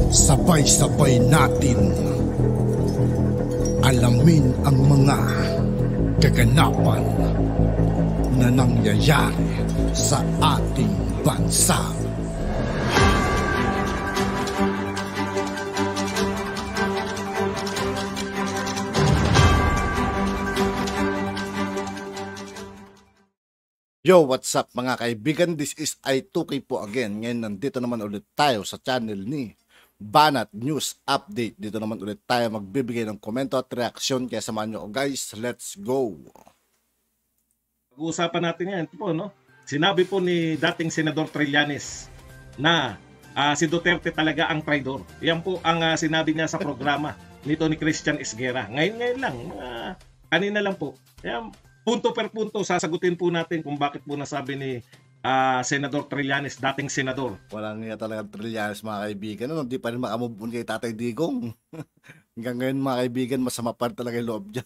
Sabay-sabay natin alamin ang mga kaganapan na nangyayari sa ating bansa. Yo, what's up mga kaibigan? This is I2K po again. Ngayon nandito naman ulit tayo sa channel ni Banat News Update. Dito naman ulit tayo magbibigay ng komento at reaksyon. Kaya samahan nyo guys, let's go! Pag-uusapan natin yan. Ito po, no? Sinabi po ni dating Senador Trillanes na si Duterte talaga ang traidor. Yan po ang sinabi niya sa programa nito ni Christian Esguerra. Ngayon lang, kanina lang po. Yan, punto per punto, sasagutin po natin kung bakit po nasabi ni Senador Trillanes, dating senador. Walang nga talaga Trillanes mga kaibigan. Ano? Hindi pa rin makamove on kay Tatay Digong. Hanggang ngayon mga kaibigan, masama pa talaga yung loob niya.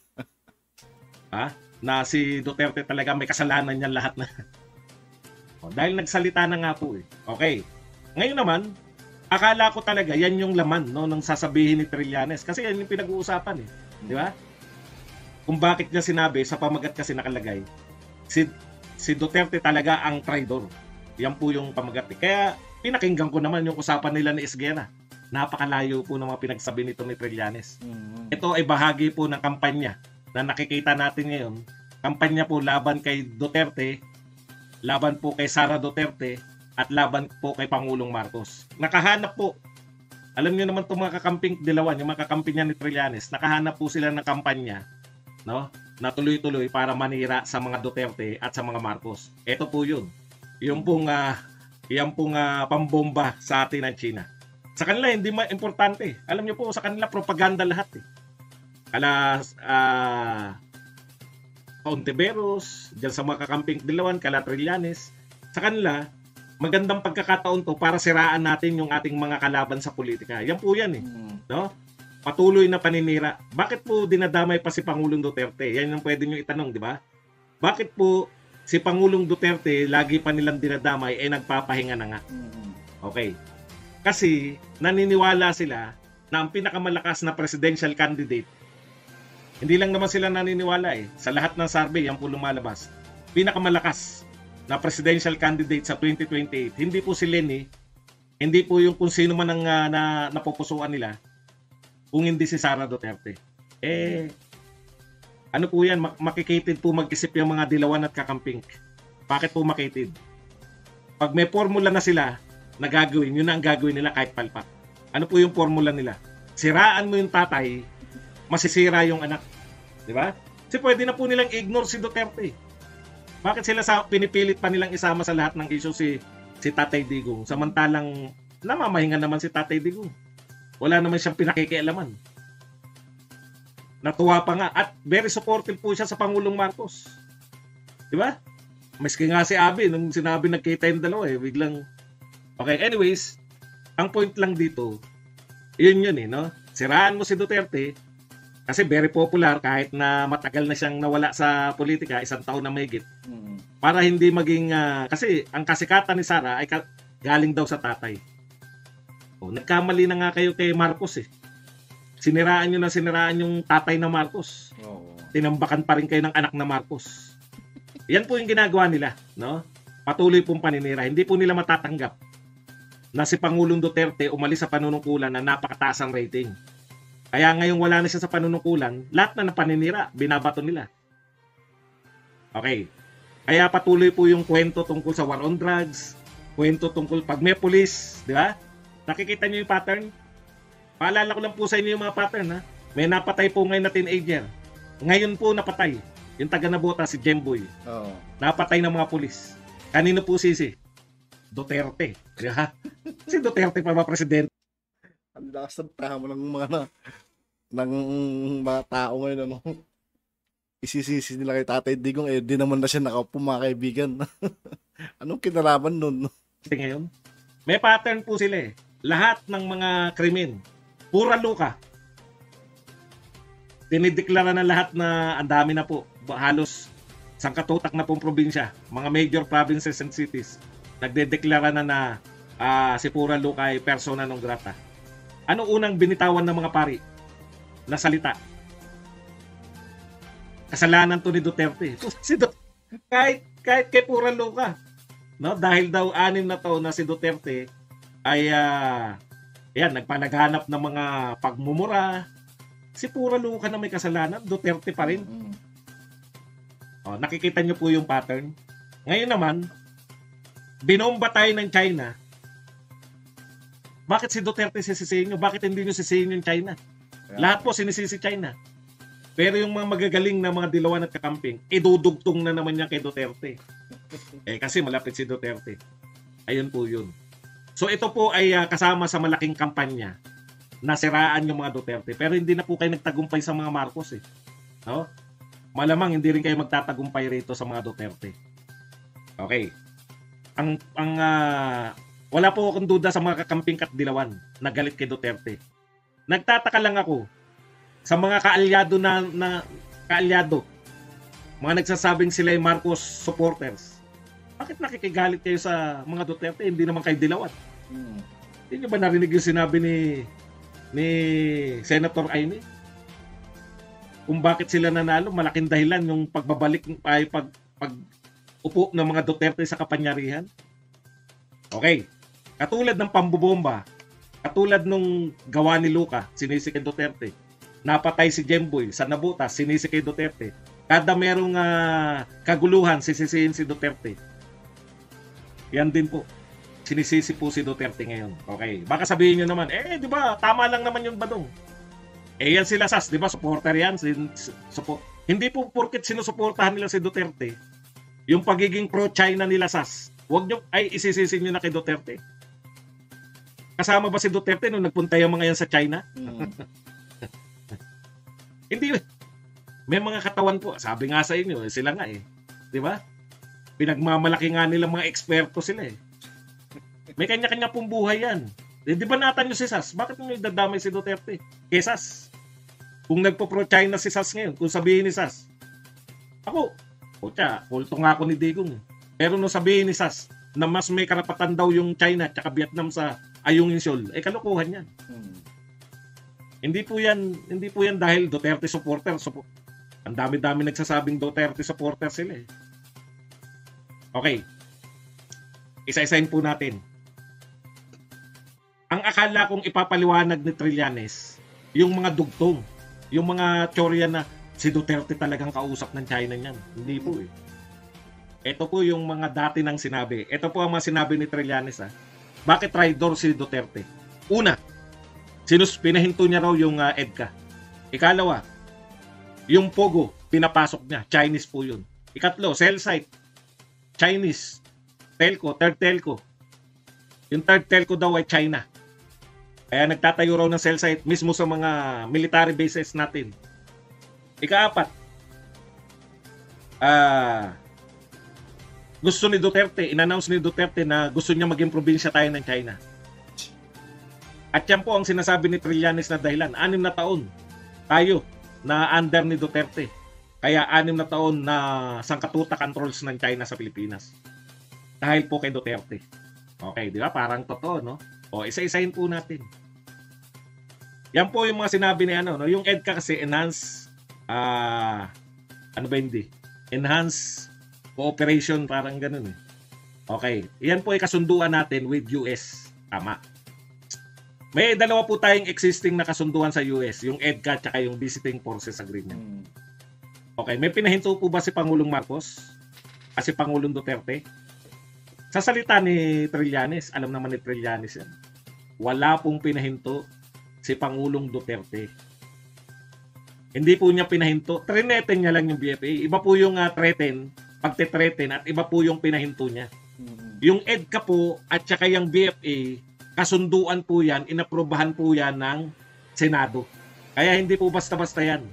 Na si Duterte talaga may kasalanan niyan lahat na. Dahil nagsalita na nga po eh. Okay. Ngayon naman, akala ko talaga yan yung laman no, ng sasabihin ni Trillanes. Kasi yan yung pinag-uusapan eh. Di ba? Kung bakit niya sinabi, sa pamagat kasi nakalagay, si Duterte talaga ang traidor. Yan po yung pamagat. Kaya pinakinggan ko naman yung usapan nila ni Esguerra. Napakalayo po ng mga pinagsabi nito ni Trillanes. Ito ay bahagi po ng kampanya na nakikita natin ngayon. Kampanya po laban kay Duterte, laban po kay Sara Duterte, at laban po kay Pangulong Marcos. Nakahanap po, alam niyo naman itong mga kakamping dilawan, yung mga kakamping niya ni Trillanes, nakahanap po sila ng kampanya, no, na tuloy-tuloy para manira sa mga Duterte at sa mga Marcos. Ito po yun. Yung pong pambomba sa atin ng China. Sa kanila hindi importante. Alam niyo po, sa kanila propaganda lahat eh. Ontiveros, diyan sa mga kakamping dilawan, kala Trillanes. Sa kanila, magandang pagkakataon to para siraan natin yung ating mga kalaban sa politika. Yan po yan eh. No? Patuloy na paninira. Bakit po dinadamay pa si Pangulong Duterte? Yan yung pwede nyo itanong, di ba? Bakit po si Pangulong Duterte lagi pa nilang dinadamay nagpapahinga na nga? Okay. Kasi naniniwala sila na ang pinakamalakas na presidential candidate, hindi lang naman sila naniniwala eh. Sa lahat ng survey, yan po lumalabas. Pinakamalakas na presidential candidate sa 2028, hindi po si Lenny, hindi po yung kung sino man ang napupusuan nila, kung hindi si Sara Duterte. Ano po yan, makikitid po mag-isip yung mga dilawan at kakamping. Bakit po makitid? Pag may formula na sila na gagawin, yun na ang gagawin nila kahit palpak. Ano po yung formula nila? Siraan mo yung tatay, masisira yung anak. Di ba? Kasi pwede na po nilang ignore si Duterte. Bakit sila pinipilit pa nilang isama sa lahat ng issue si Tatay Digong? Samantalang namamahinga naman si Tatay Digong. Wala naman siyang pinakikialaman. Natuwa pa nga at very supportive po siya sa Pangulong Marcos. Di ba? Maski nga si Abby, nung sinabi nagkita yung dalawa biglang... Okay, anyways, ang point lang dito, yun eh, no? Siraan mo si Duterte kasi very popular kahit na matagal na siyang nawala sa politika, 1 taon na mahigit. Para hindi maging... kasi ang kasikatan ni Sara ay galing daw sa tatay. Nagkamali na nga kayo kay Marcos eh. Siniraan yung tatay na Marcos. Tinambakan pa rin kayo ng anak na Marcos. Yan po yung ginagawa nila, no? Patuloy pong paninira. Hindi po nila matatanggap na si Pangulong Duterte umalis sa panunungkulan na napakataas ang rating. Kaya ngayong wala na siya sa panunungkulan, lahat na paninira, binabato nila. Okay. Kaya patuloy po yung kwento tungkol sa war on drugs, kwento tungkol pag may pulis, di ba? Nakikita niyo yung pattern? Paalala ko lang po sa inyo yung mga pattern ha. May napatay po ngayon na teenager. Ngayon po napatay. Yung taga Nabota, si Jemboy. Napatay ng mga pulis. Kanino po sisi? Duterte. Si Duterte pa ba presidente? Ang lakas ng tama ng mga tao ngayon. Ano? Isisisi nila kay Tatay Digong. Di naman na siya nakaupo mga kaibigan. Anong kinalaman nun? Kasi ngayon, may pattern po sila eh. Lahat ng mga krimen, pura luka. Dinideklara na lahat na ang dami na po, halos sangkatutak na pong probinsya, mga major provinces and cities, nagdedeklara na si Pura Luca ay persona non grata. Ano unang binitawan ng mga pari na salita? Kasalanan to ni Duterte. Kahit kay Pura Luka, no? Dahil daw 6 na taon na si Duterte ay yan, nagpanaghanap ng mga pagmumura. Si Pura Luka na may kasalanan, Duterte pa rin. Oh, nakikita niyo po yung pattern. Ngayon naman, binomba tayo ng China. Bakit si Duterte sisisihin nyo? Bakit hindi nyo sisihin yung China? Lahat po sinisisi China. Pero yung mga magagaling na mga dilawan at kakamping, idudugtong na naman niya kay Duterte. Kasi malapit si Duterte. Ayun po yun. So ito po ay kasama sa malaking kampanya na siraan yung mga Duterte. Pero hindi na po kayo nagtagumpay sa mga Marcos eh. No? Malamang hindi rin kayo magtatagumpay rito sa mga Duterte. Okay. Wala po akong duda sa mga kakamping katdilawan na galit kay Duterte. Nagtataka lang ako sa mga kaalyado kaalyado, mga nagsasabing sila ay Marcos supporters. Bakit nakikigalit kayo sa mga Duterte? Hindi naman kayo dilawan. Hindi nyo ba narinig yung sinabi ni Senator Aimee? Kung bakit sila nanalo, malaking dahilan yung pagbabalik ay upo ng mga Duterte sa kapangyarihan. Okay. Katulad ng pambobomba, katulad nung gawa ni Luka, sinisi kay Duterte. Napatay si Jemboy sa Nabutas, sinisi kay Duterte. Kada merong kaguluhan, sisisihin si Duterte. Yan din po. Sinisisi po si Duterte ngayon. Okay. Baka sabihin nyo naman, di ba, tama lang naman yung badong. Yan sila SAS, di ba? Supporter yan. Hindi po porket sinusuportahan nila si Duterte, yung pagiging pro-China nila SAS, wag nyo, isisisi nyo na kay Duterte. Kasama ba si Duterte nung nagpunta yung mga yan sa China? Hindi. May mga katawan po. Sabi nga sa inyo, sila nga eh. Di ba? Pinagmamalaki nga nila mga eksperto sila eh. May kanya-kanya pong buhay yan. Di ba natan nyo si SAS? Bakit nyo idadamay si Duterte? Kay SAS. Kung nagpo-pro-China si SAS ngayon, kung sabihin ni SAS, ako, kulto nga ako ni Digong. Pero nung sabihin ni SAS na mas may karapatan daw yung China at Vietnam sa Ayungin Shoal, kalokohan yan. Hindi po yan dahil Duterte supporter. Ang dami-dami nagsasabing Duterte supporter sila eh. Okay. Isa-isahin po natin. Ang akala kong ipapaliwanag ni Trillanes, yung mga dugtong, yung mga teorya na si Duterte talagang kausap ng China niyan. Hindi po eh. Ito po yung mga dati nang sinabi. Ito po ang mga sinabi ni Trillanes ha. Bakit traitor si Duterte? Una, pinahinto niya raw yung EDCA. Ikalawa, yung Pogo, pinapasok niya. Chinese po yun. Ikatlo, cell site. Chinese. Telco, third telco. Yung third telco daw ay China. Kaya nagtatayo raw ng cell site mismo sa mga military bases natin. Ikaapat, gusto ni Duterte, in-announce ni Duterte na gusto niya maging probinsya tayo ng China. At yan po ang sinasabi ni Trillanes na dahilan. 6 na taon tayo na under ni Duterte. Kaya 6 na taon na sangkatutak controls ng China sa Pilipinas. Dahil po kay Duterte. Okay, di ba? Parang totoo, no? O, isa-isahin po natin. Yan po yung mga sinabi ni yung EDCA kasi enhance, enhance cooperation, parang ganun eh. Okay, yan po ay kasunduan natin with US. Tama. May dalawa po tayong existing na kasunduan sa US, yung EDCA at yung Visiting Forces Agreement. Okay, may pinahinto po ba si Pangulong Marcos? Si Pangulong Duterte? Sa salita ni Trillanes, alam naman ni Trillanes yan, wala pong pinahinto si Pangulong Duterte. Hindi po niya pinahinto. Trineten niya lang yung BFA. Iba po yung threaten, pagtitreten, at iba po yung pinahinto niya. Yung EDCA po at saka yung BFA, kasunduan po yan, inaprobahan po yan ng Senado. Kaya hindi po basta-basta yan.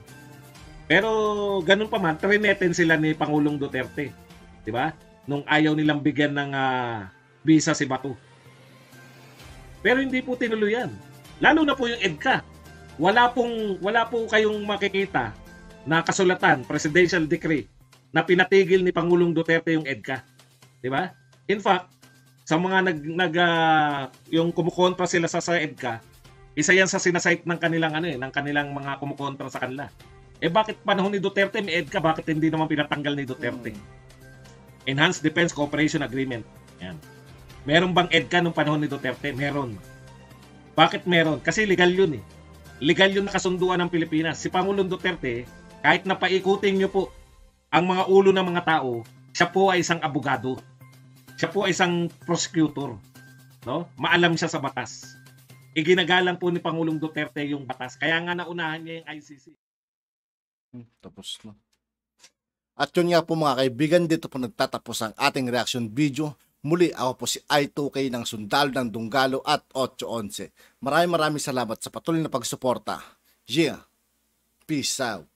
Pero ganun pa man, trineten sila ni Pangulong Duterte. Di ba? Nung ayaw nilang bigyan ng visa si Bato. Pero hindi po tinuloy yan. Lalo na po yung EDCA. Wala po kayong makikita na kasulatan, presidential decree, na pinatigil ni Pangulong Duterte yung EDCA. Di ba? In fact, sa mga yung kumukontra sila sa EDCA, Isa yan sa sinasite ng kanilang ng kanilang mga kumukontra sa kanila. Bakit panahon ni Duterte may EDCA, bakit hindi naman pinatanggal ni Duterte? Enhanced Defense Cooperation Agreement. Yan. Meron bang EDCA nung panahon ni Duterte? Meron. Bakit meron? Kasi legal yun eh. Legal yun nakasunduan ng Pilipinas. Si Pangulong Duterte, kahit napaikutin nyo po ang mga ulo ng mga tao, siya po ay isang abogado. Siya po ay isang prosecutor. No? Maalam siya sa batas. Iginagalang po ni Pangulong Duterte yung batas. Kaya nga naunahan niya yung ICC. Tapos na. At yun nga po mga kaibigan, dito po nagtatapos ang ating reaction video. Muli ako po si I2K ng Sundalo ng Dunggalo at 811. Maraming salamat sa patuloy na pagsuporta. Yeah. Peace out.